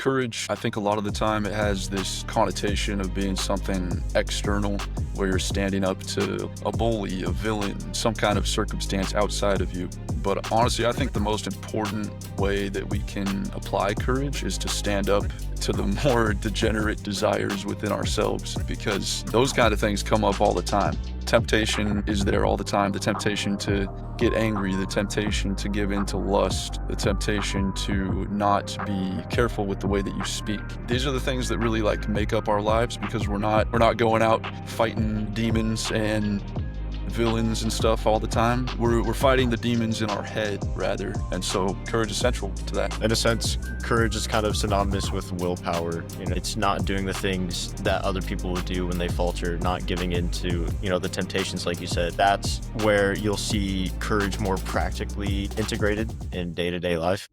Courage, I think a lot of the time it has this connotation of being something external, where you're standing up to a bully, a villain, some kind of circumstance outside of you. But honestly, I think the most important way that we can apply courage is to stand up to the more degenerate desires within ourselves, because those kind of things come up all the time. Temptation is there all the time. The temptation to get angry, the temptation to give in to lust, the temptation to not be careful with the way that you speak. These are the things that really make up our lives, because we're not going out fighting demons and villains and stuff all the time. We're fighting the demons in our head rather, and so courage is central to that. In a sense, courage is kind of synonymous with willpower. It's not doing the things that other people would do when they falter, not giving in to, the temptations, like you said. That's where you'll see courage more practically integrated in day-to-day life.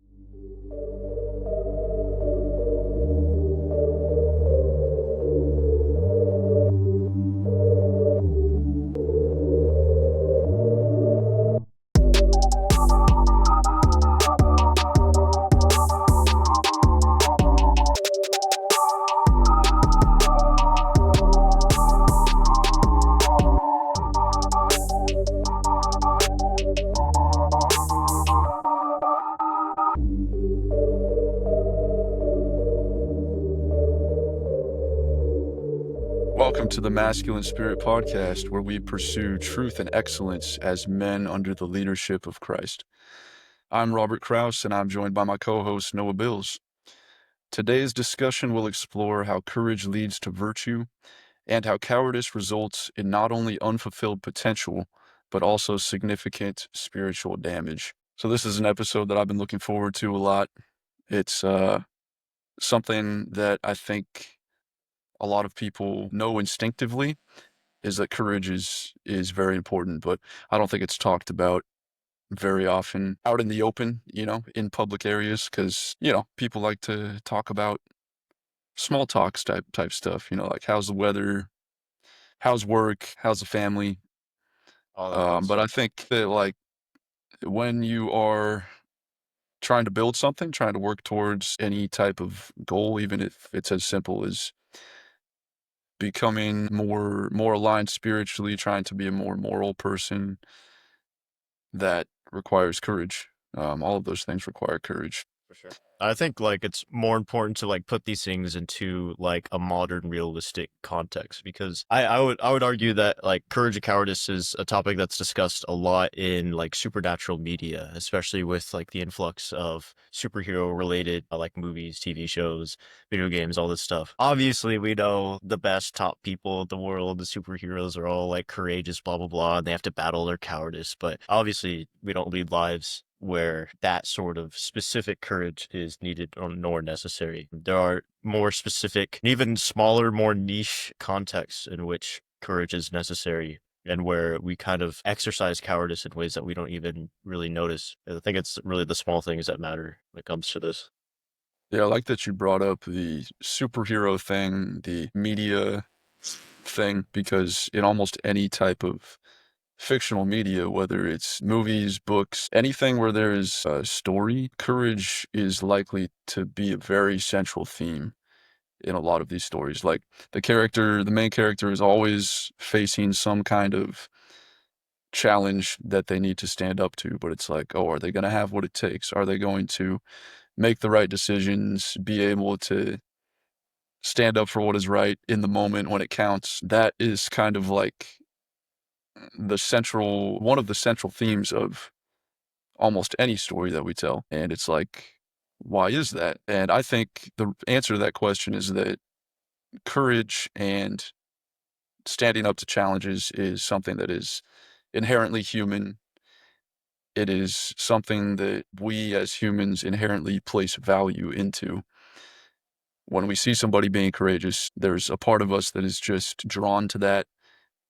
Welcome to the Masculine Spirit Podcast, where we pursue truth and excellence as men under the leadership of Christ. I'm Robert Krause, and I'm joined by my co-host Noah Bills. Today's discussion will explore how courage leads to virtue and how cowardice results in not only unfulfilled potential, but also significant spiritual damage. So this is an episode that I've been looking forward to a lot. It's something that I think a lot of people know instinctively, is that courage is very important, but I don't think it's talked about very often out in the open, in public areas, because, people like to talk about small talks type stuff, like how's the weather, how's work, how's the family. All that good But I stuff. think that when you are trying to build something, trying to work towards any type of goal, even if it's as simple as becoming more aligned spiritually, trying to be a more moral person, that requires courage. All of those things require courage. For sure. I think it's more important to put these things into a modern realistic context, because I would argue that courage and cowardice is a topic that's discussed a lot in supernatural media, especially with the influx of superhero related movies, TV shows, video games, all this stuff. Obviously, we know the best top people in the world, the superheroes, are all courageous, blah blah blah, and they have to battle their cowardice. But obviously, we don't lead lives where that sort of specific courage is needed nor necessary. There are more specific, even smaller, more niche contexts in which courage is necessary, and where we kind of exercise cowardice in ways that we don't even really notice. I think it's really the small things that matter when it comes to this. Yeah, I like that you brought up the superhero thing, the media thing, because in almost any type of fictional media, whether it's movies, books, anything where there is a story, courage is likely to be a very central theme in a lot of these stories. Like the main character is always facing some kind of challenge that they need to stand up to, but it's oh, are they going to have what it takes? Are they going to make the right decisions, be able to stand up for what is right in the moment when it counts? That is kind of one of the central themes of almost any story that we tell. And it's why is that? And I think the answer to that question is that courage and standing up to challenges is something that is inherently human. It is something that we as humans inherently place value into. When we see somebody being courageous, there's a part of us that is just drawn to that,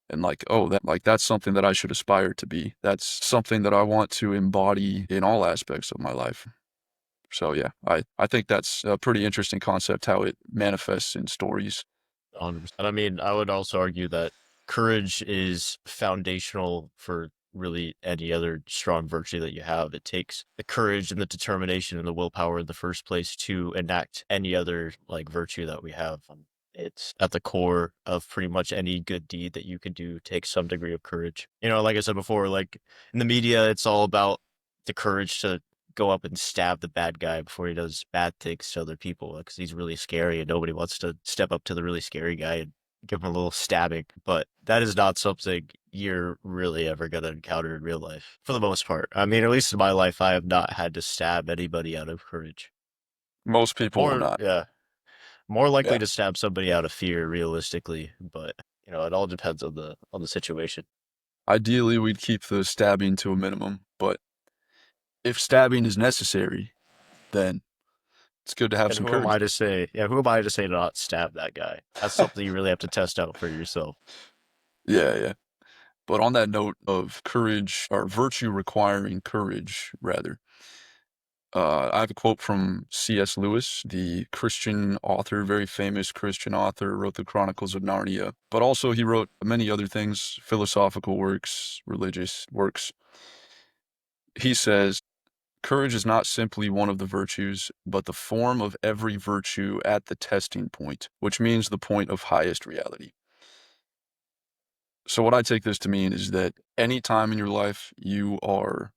and oh, that's something that I should aspire to be. That's something that I want to embody in all aspects of my life. So yeah, I think that's a pretty interesting concept, how it manifests in stories. 100%. And I mean, I would also argue that courage is foundational for really any other strong virtue that you have. It takes the courage and the determination and the willpower in the first place to enact any other like virtue that we have. It's at the core of pretty much any good deed that you can do takes some degree of courage. Like I said before, like in the media, it's all about the courage to go up and stab the bad guy before he does bad things to other people because he's really scary and nobody wants to step up to the really scary guy and give him a little stabbing. But that is not something you're really ever going to encounter in real life for the most part. I mean, at least in my life, I have not had to stab anybody out of courage. Most people will More, not. yeah, more likely Yeah. to stab somebody out of fear, realistically. But it all depends on the situation. Ideally, we'd keep the stabbing to a minimum, but if stabbing is necessary, then it's good to have And some who am courage. I to say? Yeah, who am I to say to not stab that guy? That's something you really have to test out for yourself. Yeah, yeah. But on that note of courage, or virtue requiring courage, rather, I have a quote from C.S. Lewis, the Christian author, very famous Christian author, wrote the Chronicles of Narnia, but also he wrote many other things, philosophical works, religious works. He says, courage is not simply one of the virtues, but the form of every virtue at the testing point, which means the point of highest reality. So what I take this to mean is that any time in your life you are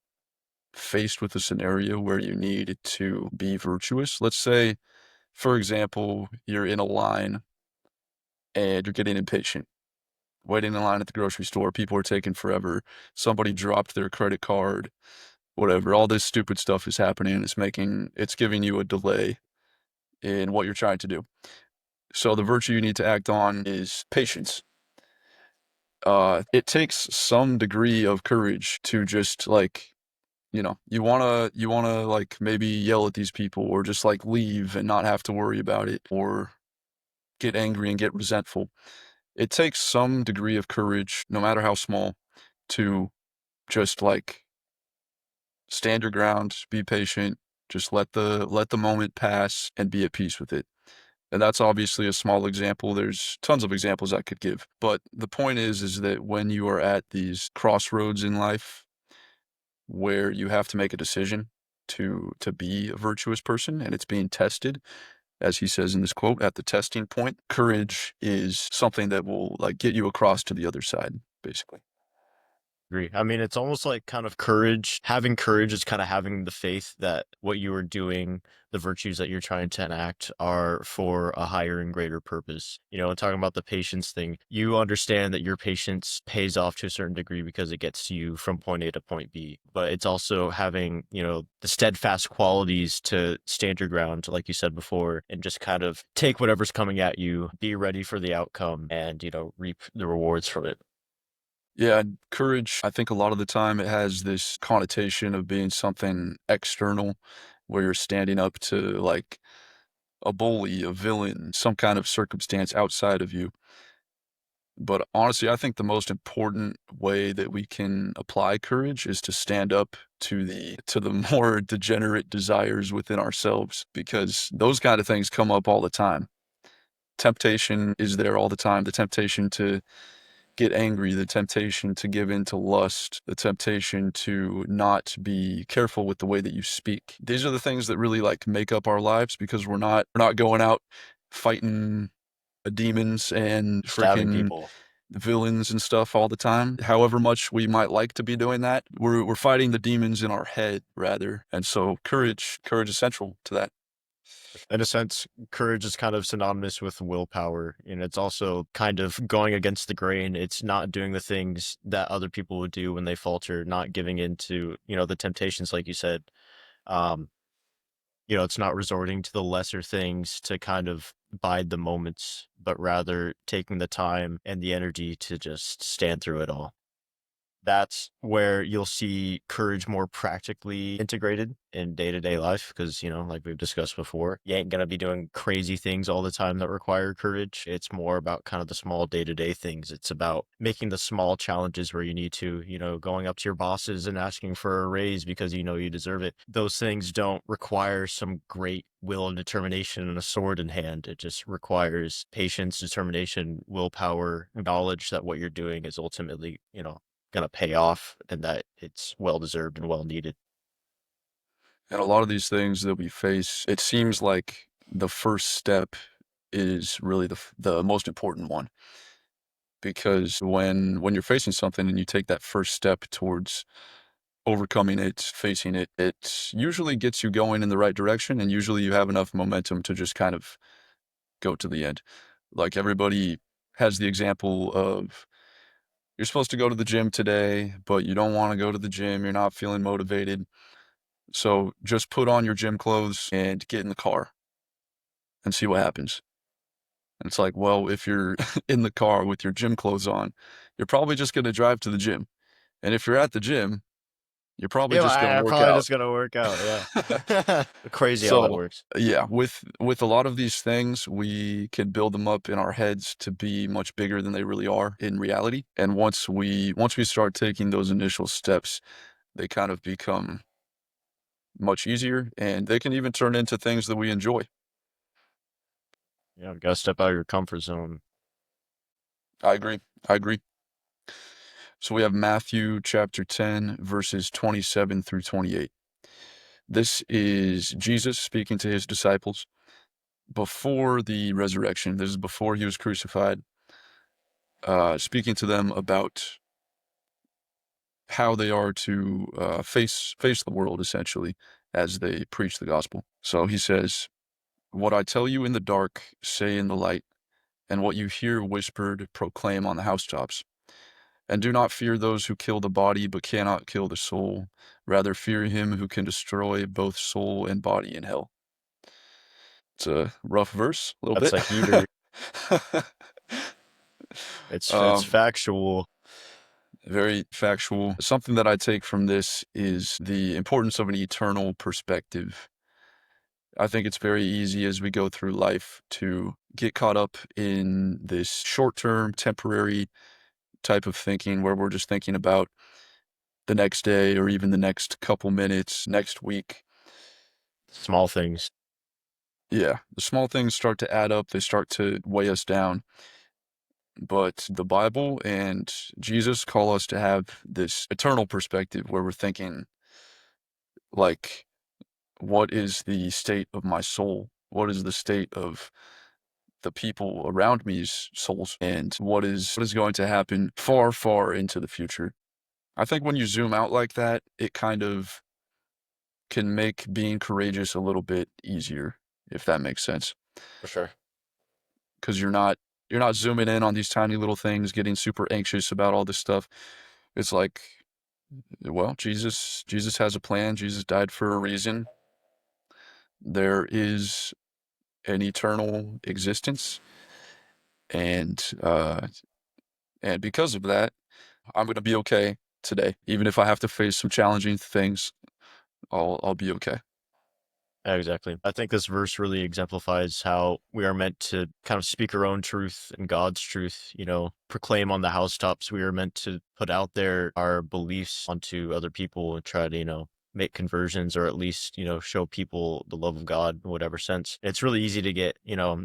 faced with a scenario where you need to be virtuous, let's say, for example, you're in a line and you're getting impatient, waiting in line at the grocery store, people are taking forever, somebody dropped their credit card, whatever, all this stupid stuff is happening, it's giving you a delay in what you're trying to do. So the virtue you need to act on is patience. It takes some degree of courage to just like, you wanna like maybe yell at these people or just like leave and not have to worry about it or get angry and get resentful. It takes some degree of courage, no matter how small, to just like stand your ground, be patient, just let the moment pass and be at peace with it. And that's obviously a small example. There's tons of examples I could give. But the point is that when you are at these crossroads in life where you have to make a decision to be a virtuous person and it's being tested, as he says in this quote, at the testing point, courage is something that will like get you across to the other side, basically. Agree. I mean, it's almost like kind of courage. Having courage is kind of having the faith that what you are doing, the virtues that you're trying to enact are for a higher and greater purpose. And talking about the patience thing, you understand that your patience pays off to a certain degree because it gets you from point A to point B. But it's also having, the steadfast qualities to stand your ground, like you said before, and just kind of take whatever's coming at you, be ready for the outcome, and, reap the rewards from it. Yeah, and courage, I think a lot of the time it has this connotation of being something external where you're standing up to like a bully, a villain, some kind of circumstance outside of you. But honestly, I think the most important way that we can apply courage is to stand up to the more degenerate desires within ourselves because those kind of things come up all the time. Temptation is there all the time. The temptation to get angry, the temptation to give in to lust, the temptation to not be careful with the way that you speak. These are the things that really like make up our lives because we're not going out fighting demons and Stabbing freaking people. villains and stuff all the time. However much we might like to be doing that, we're fighting the demons in our head rather. And so courage is central to that. In a sense, courage is kind of synonymous with willpower, and it's also kind of going against the grain. It's not doing the things that other people would do when they falter, not giving in to, the temptations, like you said. Um, it's not resorting to the lesser things to kind of bide the moments, but rather taking the time and the energy to just stand through it all. That's where you'll see courage more practically integrated in day-to-day life because, like we've discussed before, you ain't gonna be doing crazy things all the time that require courage. It's more about kind of the small day-to-day things. It's about making the small challenges where you need to, going up to your bosses and asking for a raise because you know you deserve it. Those things don't require some great will and determination and a sword in hand. It just requires patience, determination, willpower, knowledge that what you're doing is ultimately, gonna pay off and that it's well deserved and well needed. And a lot of these things that we face, it seems like the first step is really the most important one, because when you're facing something and you take that first step towards overcoming it, facing it, it usually gets you going in the right direction, and usually you have enough momentum to just kind of go to the end. Like everybody has the example of you're supposed to go to the gym today, but you don't want to go to the gym, you're not feeling motivated. So just put on your gym clothes and get in the car and see what happens. And it's like, well, if you're in the car with your gym clothes on, you're probably just going to drive to the gym. And if you're at the gym, you're probably Yeah, well, just going to I'm work probably out. just gonna work out. Yeah, crazy how that So, works. yeah, with a lot of these things, we can build them up in our heads to be much bigger than they really are in reality. And once we start taking those initial steps, they kind of become much easier, and they can even turn into things that we enjoy. Yeah, you gotta step out of your comfort zone. I agree. I agree. So we have Matthew chapter 10, verses 27 through 28. This is Jesus speaking to his disciples before the resurrection. This is before he was crucified, speaking to them about how they are to face the world, essentially, as they preach the gospel. So he says, "What I tell you in the dark, say in the light, and what you hear whispered, proclaim on the housetops. And do not fear those who kill the body but cannot kill the soul. Rather fear him who can destroy both soul and body in hell." It's a rough verse, a little That's bit. a heater. It's um, factual. Very factual. Something that I take from this is the importance of an eternal perspective. I think it's very easy as we go through life to get caught up in this short-term, temporary type of thinking where we're just thinking about the next day or even the next couple minutes, next week. Small things. Yeah, the small things start to add up, they start to weigh us down. But the Bible and Jesus call us to have this eternal perspective where we're thinking, like, what is the state of my soul? What is the state of the people around me's souls? And what is going to happen far, far into the future? I think when you zoom out like that, it kind of can make being courageous a little bit easier, if that makes sense. For sure. Because you're not zooming in on these tiny little things, getting super anxious about all this stuff. It's like, well, Jesus has a plan. Jesus died for a reason. There is an eternal existence, and and because of that, I'm gonna be okay today. Even if I have to face some challenging things, I'll be okay. Yeah, exactly. I think this verse really exemplifies how we are meant to kind of speak our own truth and God's truth, proclaim on the housetops. We are meant to put out there our beliefs onto other people and try to, make conversions or at least, show people the love of God in whatever sense. It's really easy to get,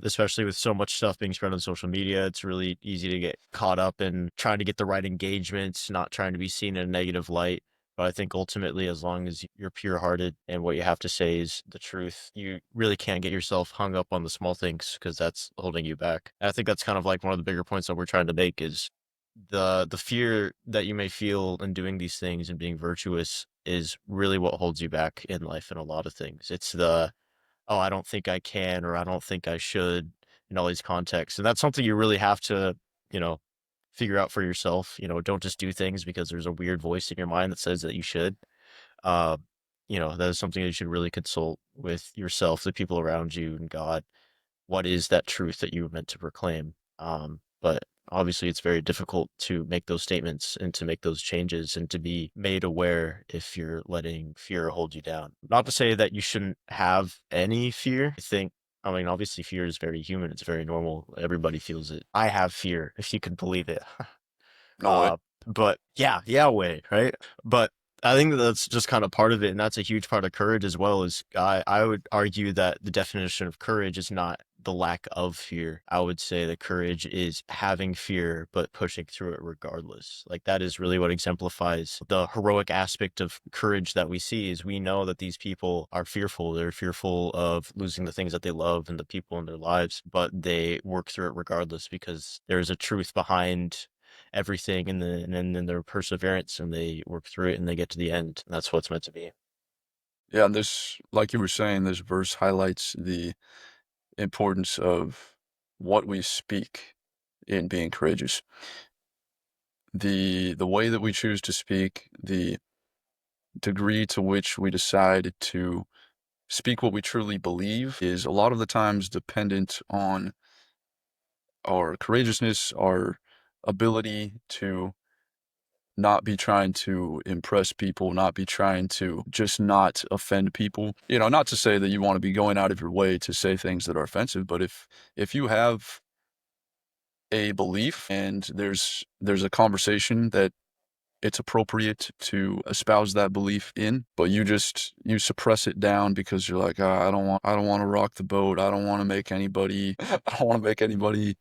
especially with so much stuff being spread on social media, it's really easy to get caught up in trying to get the right engagements, not trying to be seen in a negative light. But I think ultimately, as long as you're pure hearted and what you have to say is the truth, you really can't get yourself hung up on the small things because that's holding you back. And I think that's kind of like one of the bigger points that we're trying to make is the fear that you may feel in doing these things and being virtuous is really what holds you back in life in a lot of things. It's the, oh, I don't think I can or I don't think I should in all these contexts. And that's something you really have to, you know, figure out for yourself. Don't just do things because there's a weird voice in your mind that says that you should. Uh, that is something that you should really consult with yourself, the people around you, and God. What is that truth that you were meant to proclaim? But obviously, it's very difficult to make those statements and to make those changes and to be made aware if you're letting fear hold you down. Not to say that you shouldn't have any fear. I mean, obviously, fear is very human. It's very normal. Everybody feels it. I have fear, if you could believe it. No way. But yeah, way, right? But I think that's just kind of part of it, and that's a huge part of courage as well. Is I would argue that the definition of courage is not the lack of fear. I would say that courage is having fear but pushing through it regardless. Like that is really what exemplifies the heroic aspect of courage that we see. Is we know that these people are fearful. They're fearful of losing the things that they love and the people in their lives, but they work through it regardless because there's a truth behind everything and then their perseverance and they work through it and they get to the end. That's what it's meant to be. Yeah, and this, like you were saying, this verse highlights the importance of what we speak in being courageous. The way that we choose to speak, the degree to which we decide to speak what we truly believe is a lot of the times dependent on our courageousness, our ability to not be trying to impress people, not be trying to just not offend people. You know, not to say that you want to be going out of your way to say things that are offensive, but if you have a belief and there's a conversation that it's appropriate to espouse that belief in, but you suppress it down because you're like, I don't want to rock the boat. I don't want to make anybody, I don't want to make anybody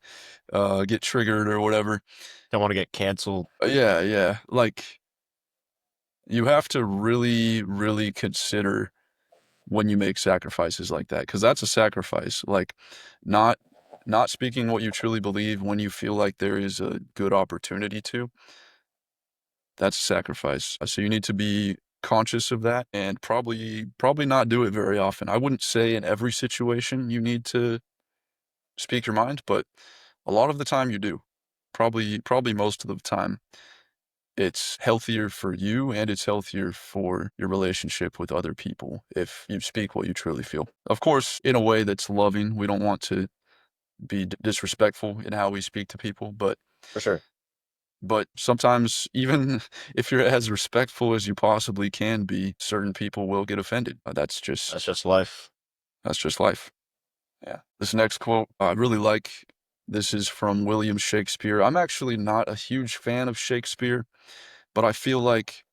get triggered or whatever. Don't want to get canceled. Yeah, yeah. Like you have to really, really consider when you make sacrifices like that, because that's a sacrifice. Like not not speaking what you truly believe when you feel like there is a good opportunity to, that's a sacrifice. So you need to be conscious of that and probably not do it very often. I wouldn't say in every situation you need to speak your mind, but a lot of the time you do. Probably most of the time. It's healthier for you and it's healthier for your relationship with other people if you speak what you truly feel. Of course, in a way that's loving. We don't want to be disrespectful in how we speak to people, For sure. but sometimes even if you're as respectful as you possibly can be, certain people will get offended. That's just life. That's just life. Yeah. This next quote I really like. This is from William Shakespeare. I'm actually not a huge fan of Shakespeare, but I feel like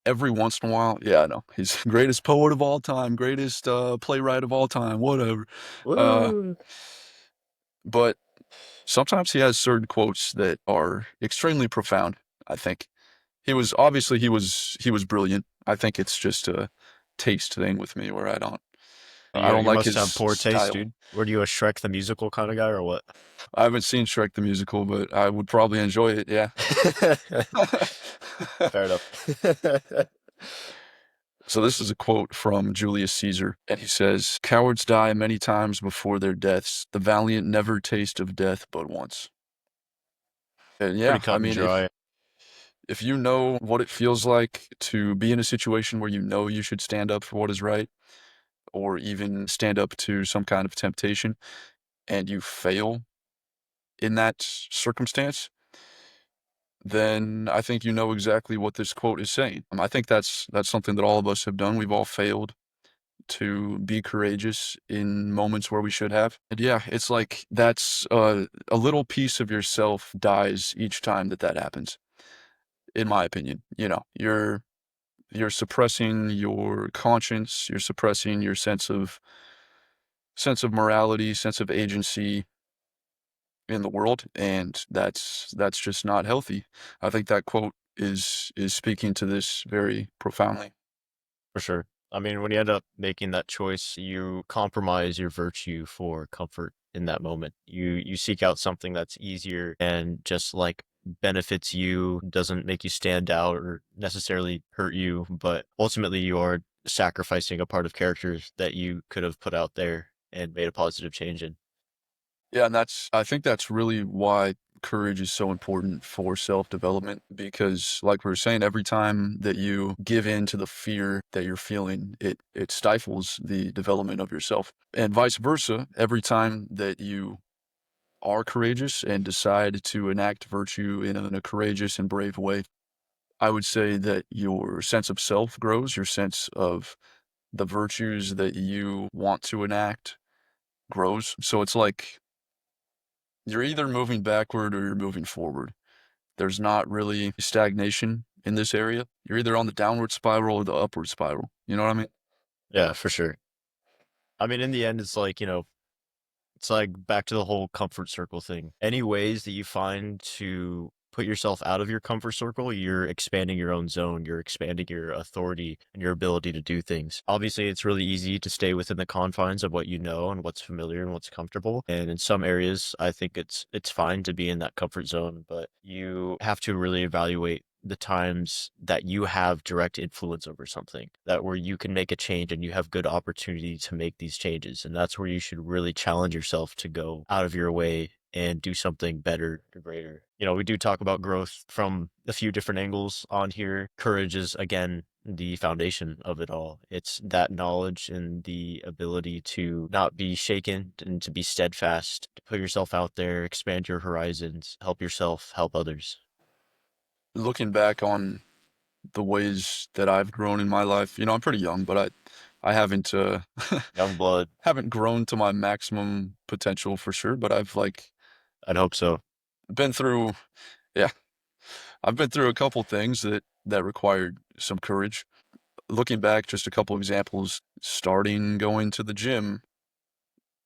every once in a while, yeah, I know he's the greatest poet of all time, greatest playwright of all time, whatever. Uh, Woo! but sometimes he has certain quotes that are extremely profound. I think he was brilliant. I think it's just a taste thing with me where I don't You like must his have poor taste, style. dude. Were you a Shrek the musical kind of guy or what? I haven't seen Shrek the musical, but I would probably enjoy it. Yeah. Fair enough. So this is a quote from Julius Caesar, and he says, "Cowards die many times before their deaths. The valiant never taste of death but once." And Pretty yeah, I cut and mean, dry. if you know what it feels like to be in a situation where you know you should stand up for what is right, or even stand up to some kind of temptation, and you fail in that circumstance, then I think you know exactly what this quote is saying. I think that's something that all of us have done. We've all failed to be courageous in moments where we should have. And yeah, it's like that's a little piece of yourself dies each time that that happens, in my opinion. You know, you're suppressing your conscience, you're suppressing your sense of morality, sense of agency in the world, and that's just not healthy. I think that quote is speaking to this very profoundly. For sure. I mean, when you end up making that choice, you compromise your virtue for comfort in that moment. You seek out something that's easier and just like benefits you, doesn't make you stand out or necessarily hurt you, but ultimately you are sacrificing a part of characters that you could have put out there and made a positive change in. Yeah, and I think that's really why courage is so important for self-development because like we were saying, every time that you give in to the fear that you're feeling, it stifles the development of yourself. And vice versa, every time that you are courageous and decide to enact virtue in a courageous and brave way, I would say that your sense of self grows, your sense of the virtues that you want to enact grows. So it's like you're either moving backward or you're moving forward. There's not really stagnation in this area. You're either on the downward spiral or the upward spiral. You know what I mean? Yeah, for sure. I mean, in the end, it's like, it's like back to the whole comfort circle thing. Any ways that you find to put yourself out of your comfort circle, you're expanding your own zone, you're expanding your authority and your ability to do things. Obviously, it's really easy to stay within the confines of what you know and what's familiar and what's comfortable. And in some areas, I think it's fine to be in that comfort zone, but you have to really evaluate the times that you have direct influence over something, that where you can make a change and you have good opportunity to make these changes. And that's where you should really challenge yourself to go out of your way and do something better or greater. We do talk about growth from a few different angles on here. Courage is, again, the foundation of it all. It's that knowledge and the ability to not be shaken and to be steadfast, to put yourself out there, expand your horizons, help yourself, help others. Looking back on the ways that I've grown in my life, I'm pretty young, but I haven't Young blood, haven't grown to my maximum potential for sure, but I've like I'd hope so. been through, yeah, I've been through a couple things that required some courage. Looking back, just a couple examples, starting going to the gym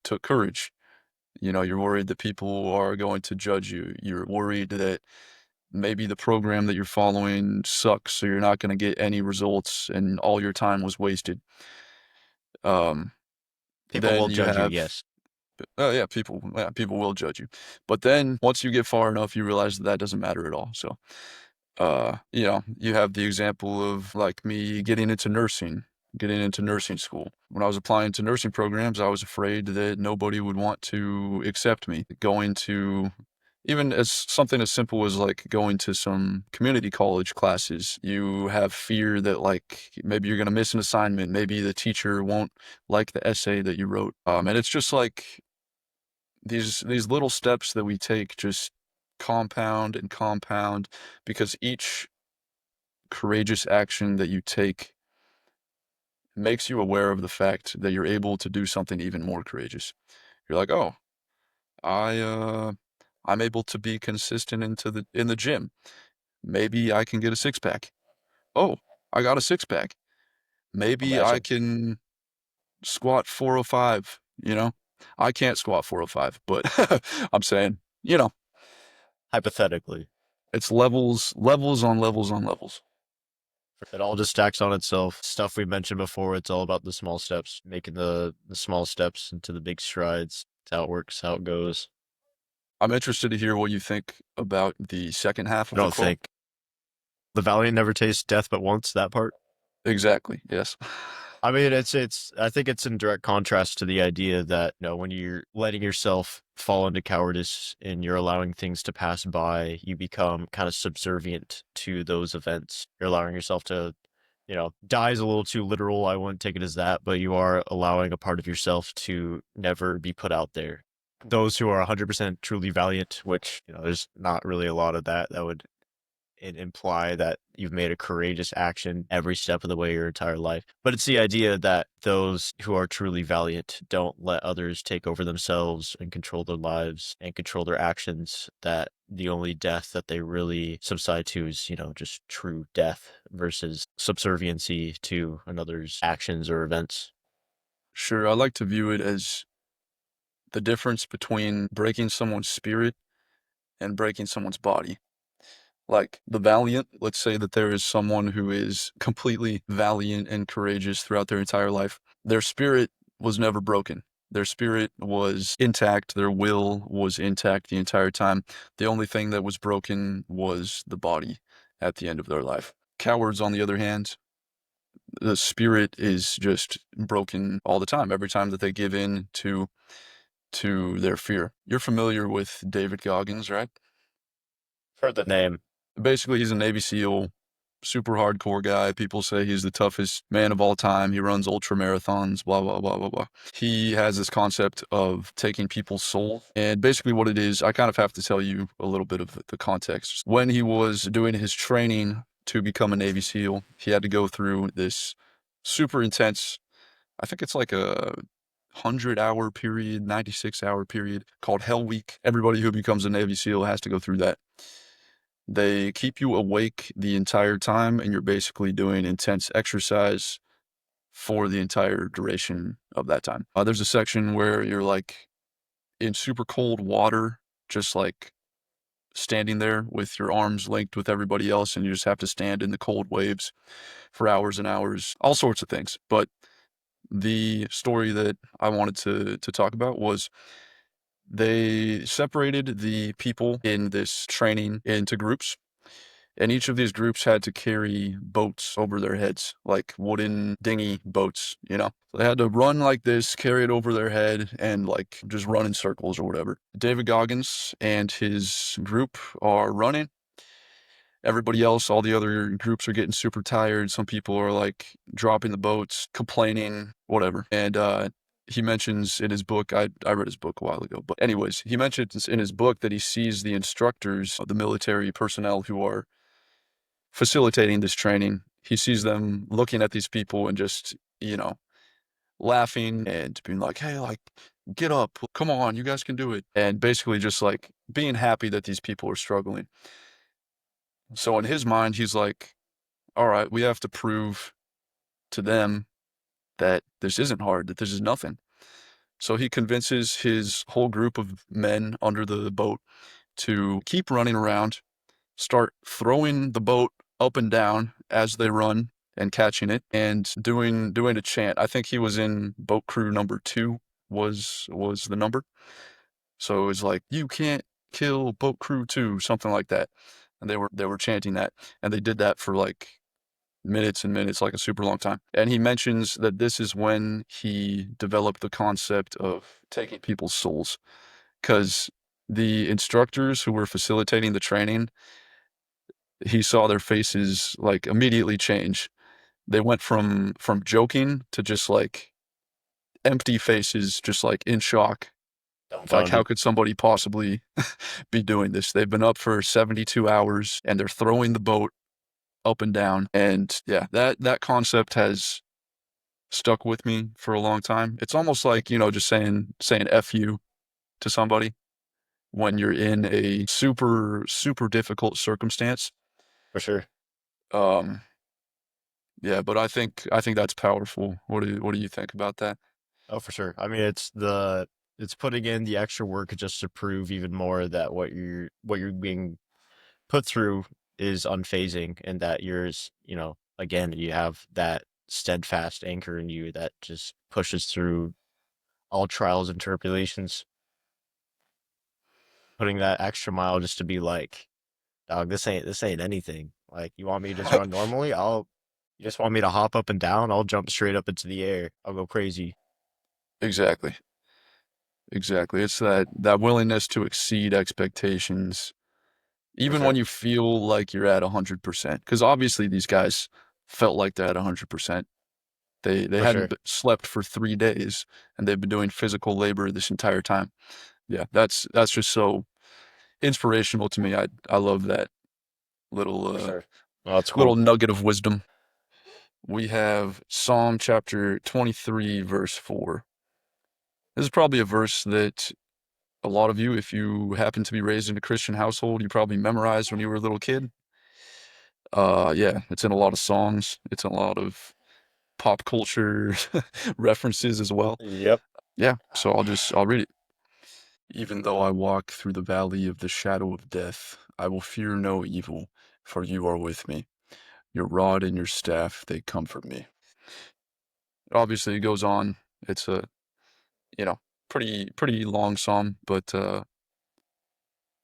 took courage. You're worried that people are going to judge you. You're worried that maybe the program that you're following sucks, so you're not going to get any results and all your time was wasted. Um, People then will you judge you, have, yes. yeah, people will judge you. But then once you get far enough, you realize that that doesn't matter at all. So, you have the example of like me getting into nursing school. When I was applying to nursing programs, I was afraid that nobody would want to accept me. Going to even as something as simple as like going to some community college classes, you have fear that like maybe you're going to miss an assignment, maybe the teacher won't like the essay that you wrote. And it's just like these little steps that we take just compound and compound because each courageous action that you take makes you aware of the fact that you're able to do something even more courageous. You're like, oh, I I'm able to be consistent in the gym. Maybe I can get a six pack. Oh, I got a six pack. Maybe I Imagine, can squat 405, I can't squat 405, but I'm saying, hypothetically, it's levels on levels on levels. it all just stacks on itself. Stuff we mentioned before, it's all about the small steps, making the small steps into the big strides. It's how it works, how it goes. I'm interested to hear what you think about the second half I of the don't quote. think the valiant never tastes death but once, that part. Exactly. Yes. I mean, I think it's in direct contrast to the idea that, when you're letting yourself fall into cowardice and you're allowing things to pass by, you become kind of subservient to those events. You're allowing yourself to, die is a little too literal. I wouldn't take it as that, but you are allowing a part of yourself to never be put out there. Those who are 100% truly valiant, which, there's not really a lot of that, that would imply that you've made a courageous action every step of the way your entire life. But it's the idea that those who are truly valiant don't let others take over themselves and control their lives and control their actions, that the only death that they really subside to is, just true death versus subserviency to another's actions or events. Sure. I like to view it as the difference between breaking someone's spirit and breaking someone's body. Like the valiant, let's say that there is someone who is completely valiant and courageous throughout their entire life. Their spirit was never broken. Their spirit was intact. Their will was intact the entire time. The only thing that was broken was the body at the end of their life. Cowards, on the other hand, the spirit is just broken all the time. Every time that they give in to their fear. You're familiar with David Goggins, right? Heard the name. Basically, he's a Navy SEAL, super hardcore guy. People say he's the toughest man of all time. He runs ultra marathons, blah, blah, blah, blah, blah. He has this concept of taking people's soul. And basically, what it is, I kind of have to tell you a little bit of the context. When he was doing his training to become a Navy SEAL, he had to go through this super intense, I think it's like a 100-hour period, 96-hour period called Hell Week. Everybody who becomes a Navy SEAL has to go through that. They keep you awake the entire time, and you're basically doing intense exercise for the entire duration of that time. There's a section where you're like in super cold water, just like standing there with your arms linked with everybody else, and you just have to stand in the cold waves for hours and hours, all sorts of things. But the story that I wanted to talk about was they separated the people in this training into groups, and each of these groups had to carry boats over their heads, like wooden dinghy boats, you know? So they had to run like this, carry it over their head, and like just run in circles or whatever. David Goggins and his group are running. Everybody else, all the other groups are getting super tired. Some people are like dropping the boats, complaining, whatever. And he mentions in his book, I read his book a while ago, but anyways, he mentions in his book that he sees the instructors, the military personnel who are facilitating this training. He sees them looking at these people and just, you know, laughing and being like, hey, like, get up, come on, you guys can do it. And basically just like being happy that these people are struggling. So in his mind, he's like, all right, we have to prove to them that this isn't hard, that this is nothing. So he convinces his whole group of men under the boat to keep running around, start throwing the boat up and down as they run and catching it and doing a chant. I think he was in boat crew number 2 was the number. So it was like, you can't kill boat crew 2, something like that. And they were chanting that, and they did that for like minutes and minutes, like a super long time. And he mentions that this is when he developed the concept of taking people's souls, because the instructors who were facilitating the training, he saw their faces like immediately change. They went from joking to just like empty faces, just like in shock. Like, how Dumbfounded. could somebody possibly be doing this? They've been up for 72 hours and they're throwing the boat up and down. And yeah, that concept has stuck with me for a long time. It's almost like, you know, just saying F you to somebody when you're in a super, super difficult circumstance. For sure. Um, yeah, but I think that's powerful. What do you think about that? Oh, for sure. I mean, it's putting in the extra work just to prove even more that what you're being put through is unfazing, and that yours, again, you have that steadfast anchor in you that just pushes through all trials and tribulations, putting that extra mile just to be like, dog, this ain't anything. Like, you want me to just run normally? You just want me to hop up and down? I'll jump straight up into the air. I'll go crazy. Exactly. Exactly. It's that willingness to exceed expectations, For even when sure. you feel like you're at 100%. Because obviously these guys felt like they're at 100%. They For hadn't sure. slept for 3 days, and they've been doing physical labor this entire time. Yeah, that's just so inspirational to me. I love that little For sure. Oh, that's little cool. nugget of wisdom. We have Psalm chapter 23, verse 4. This is probably a verse that a lot of you, if you happen to be raised in a Christian household, you probably memorized when you were a little kid. Yeah, it's in a lot of songs. It's in a lot of pop culture references as well. Yep. Yeah, so I'll read it. Even though I walk through the valley of the shadow of death, I will fear no evil, for you are with me. Your rod and your staff, they comfort me. Obviously, it goes on. It's a, you know, pretty long psalm, but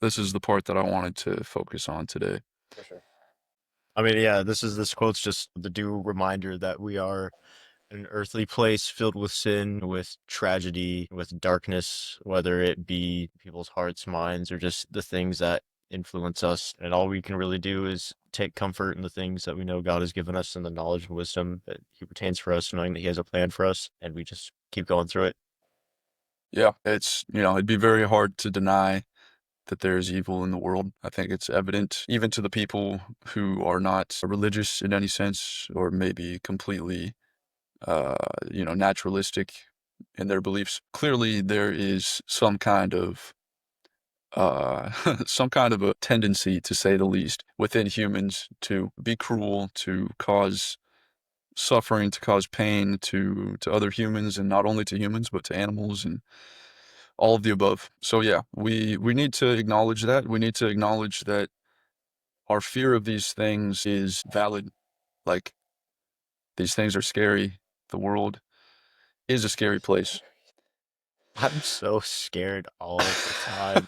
this is the part that I wanted to focus on today. For sure. I mean, yeah, this quote's just the due reminder that we are an earthly place filled with sin, with tragedy, with darkness, whether it be people's hearts, minds, or just the things that influence us. And all we can really do is take comfort in the things that we know God has given us and the knowledge and wisdom that He retains for us, knowing that He has a plan for us, and we just keep going through it. Yeah, it'd be very hard to deny that there is evil in the world. I think it's evident even to the people who are not religious in any sense, or maybe completely, naturalistic in their beliefs. Clearly, there is some kind of some kind of a tendency, to say the least, within humans to be cruel, to cause suffering, to cause pain to other humans, and not only to humans but to animals and all of the above. So yeah, we need to acknowledge that. We need to acknowledge that our fear of these things is valid. Like, these things are scary. The world is a scary place. I'm so scared all the time.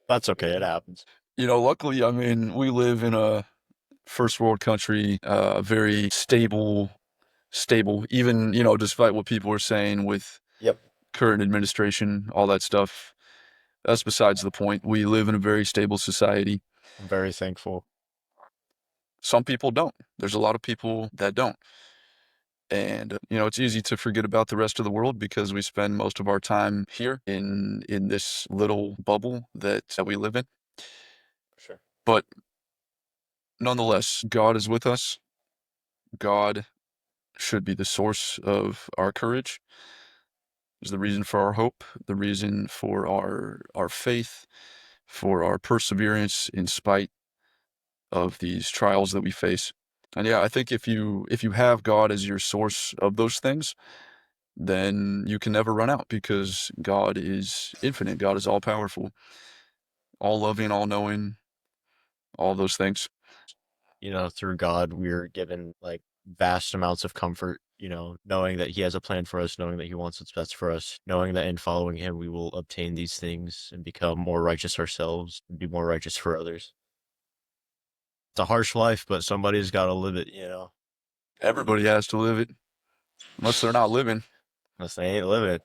That's okay. It happens. Luckily, I mean, we live in a first world country, very stable, even, despite what people are saying with Yep. current administration, all that stuff. That's besides the point. We live in a very stable society. I'm very thankful. Some people don't. There's a lot of people that don't. And, it's easy to forget about the rest of the world because we spend most of our time here in this little bubble that we live in. Sure. But nonetheless, God is with us. God should be the source of our courage, is the reason for our hope, the reason for our faith, for our perseverance in spite of these trials that we face. And yeah, I think if you have God as your source of those things, then you can never run out because God is infinite. God is all powerful, all loving, all knowing, all those things. Through God, we're given like vast amounts of comfort, knowing that He has a plan for us, knowing that He wants what's best for us, knowing that in following Him, we will obtain these things and become more righteous ourselves and be more righteous for others. It's a harsh life, but somebody's got to live it. Everybody has to live it, unless they're not living. Unless they ain't living it.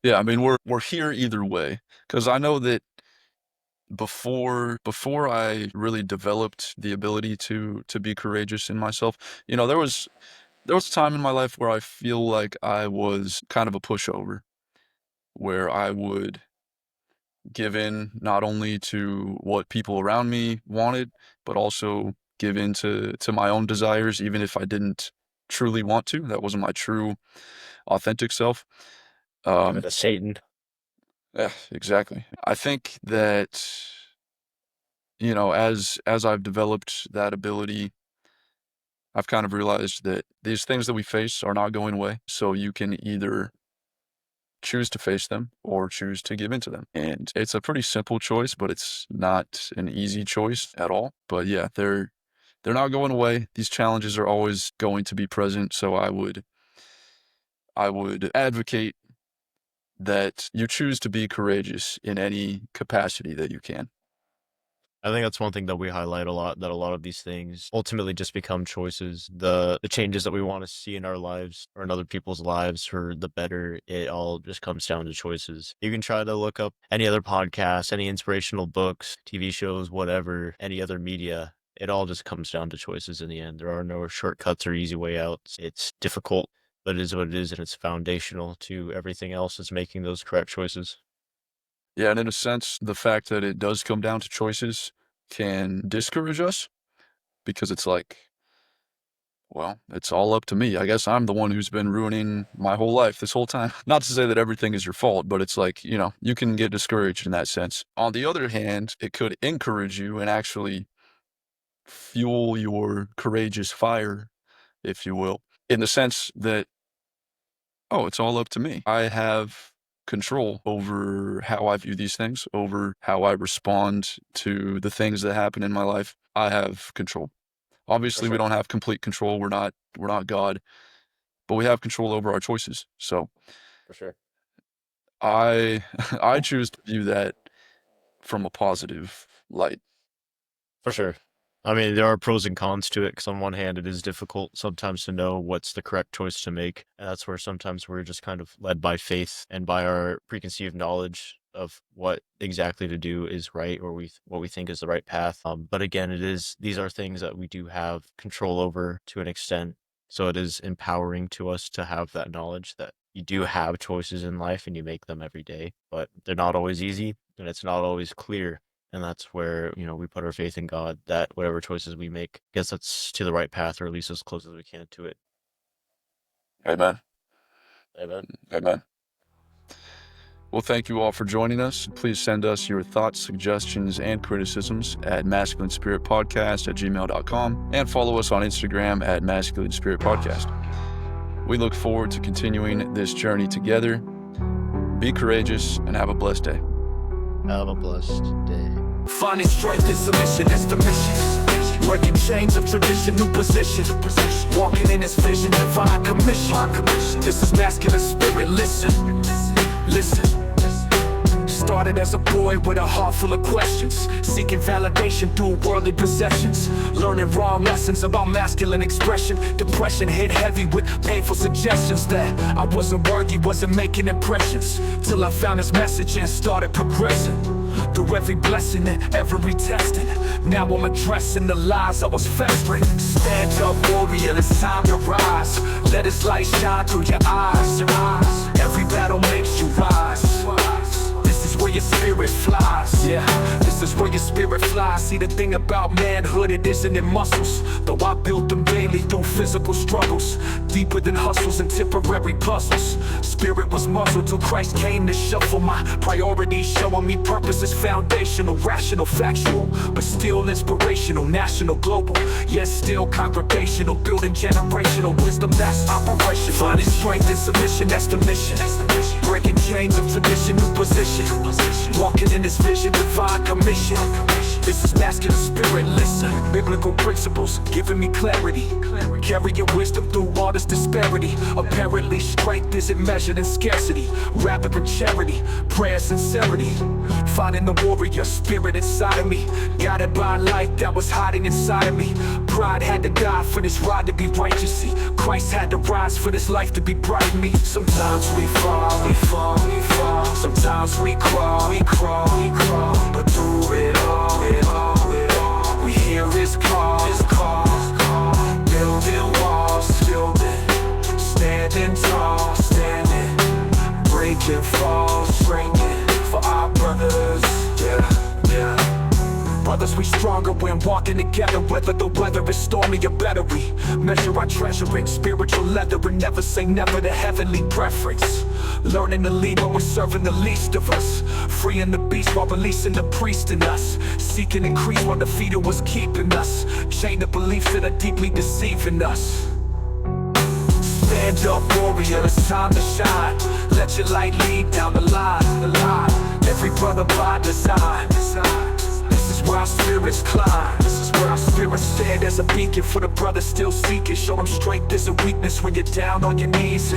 Yeah, I mean, we're here either way, because I know that before I really developed the ability to be courageous in myself, there was a time in my life where I feel like I was kind of a pushover, where I would give in not only to what people around me wanted, but also give in to my own desires, even if I didn't truly want to. That wasn't my true, authentic self. Give it Um, to Satan. yeah, exactly. I think that, as I've developed that ability, I've kind of realized that these things that we face are not going away. So you can either choose to face them or choose to give into them. And it's a pretty simple choice, but it's not an easy choice at all. But yeah, they're not going away. These challenges are always going to be present. So I would advocate that you choose to be courageous in any capacity that you can. I think that's one thing that we highlight a lot, that a lot of these things ultimately just become choices. The changes that we want to see in our lives or in other people's lives for the better, it all just comes down to choices. You can try to look up any other podcasts, any inspirational books, TV shows, whatever, any other media. It all just comes down to choices in the end. There are no shortcuts or easy way outs. It's difficult, but it is what it is, and it's foundational to everything else is making those correct choices. Yeah, and in a sense, the fact that it does come down to choices can discourage us because it's like, well, it's all up to me. I guess I'm the one who's been ruining my whole life this whole time. Not to say that everything is your fault, but it's like, you can get discouraged in that sense. On the other hand, it could encourage you and actually fuel your courageous fire, if you will, in the sense that, oh, it's all up to me. I have control over how I view these things, over how I respond to the things that happen in my life. I have control. For Obviously, we sure. don't have complete control. We're not God, but we have control over our choices. So For sure. I I choose to view that from a positive light. For sure. I mean, there are pros and cons to it because on one hand, it is difficult sometimes to know what's the correct choice to make. And that's where sometimes we're just kind of led by faith and by our preconceived knowledge of what exactly to do is right or what we think is the right path. But again, these are things that we do have control over to an extent. So it is empowering to us to have that knowledge that you do have choices in life and you make them every day, but they're not always easy and it's not always clear. And that's where, we put our faith in God that whatever choices we make gets us to the right path or at least as close as we can to it. Amen. Amen. Amen. Well, thank you all for joining us. Please send us your thoughts, suggestions, and criticisms at masculinespiritpodcast@gmail.com and follow us on Instagram at masculinespiritpodcast. We look forward to continuing this journey together. Be courageous and have a blessed day. Have a blessed day. Finding strength in submission, that's the mission. Breaking chains of tradition, new position. Walking in His vision, divine commission. This is masculine spirit, listen. Started as a boy with a heart full of questions, seeking validation through worldly possessions, learning wrong lessons about masculine expression. Depression hit heavy with painful suggestions that I wasn't worthy, wasn't making impressions, till I found His message and started progressing. Through every blessing and every testing, now I'm addressing the lies I was festering. Stand up, warrior, it's time to rise. Let His light shine through your eyes. Every battle makes you rise. This is where your spirit flies. Yeah, this is where your spirit flies. See, the thing about manhood, it isn't in muscles, though I built them daily through physical struggles, deeper than hustles and temporary puzzles. Spirit was muzzled till Christ came to shuffle my priorities, showing me purpose is foundational, rational, factual, but still inspirational, national, global, yet still congregational, building generational wisdom, that's operational. Finding strength in submission, that's the mission. Breaking chains of tradition, new position. Walking in His vision, divine commission. This is masculine spirit, listen. Biblical principles, giving me clarity. Carrying wisdom through all this disparity. Apparently strength isn't measured in scarcity. Rapid with charity, prayer, sincerity. Finding the warrior spirit inside of me, guided by a light that was hiding inside of me. Pride had to die for this ride to be righteous. See, Christ had to rise for this life to be bright in me. Sometimes we fall, we fall, we fall. Sometimes we crawl, we crawl, we crawl. But through it all, we hear His call, building walls, standing tall, breaking falls, breaking for our brothers, yeah. Brothers, we stronger when walking together, whether the weather is stormy or better. We measure our treasure in spiritual leather and never say never to heavenly preference. Learning to lead when we're serving the least of us, freeing the beast while releasing the priest in us, seeking increase while the feeder was keeping us, chained to beliefs that are deeply deceiving us. Stand up, warrior, it's time to shine. Let your light lead down the line. Every brother by design. This is where our spirits climb. This is where our spirits stand as a beacon for the brothers still seeking. Show them strength isn't weakness when you're down on your knees.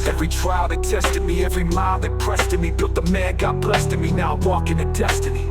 Every trial that tested me, every mile that pressed in me, built the man God blessed in me. Now I'm walking in destiny.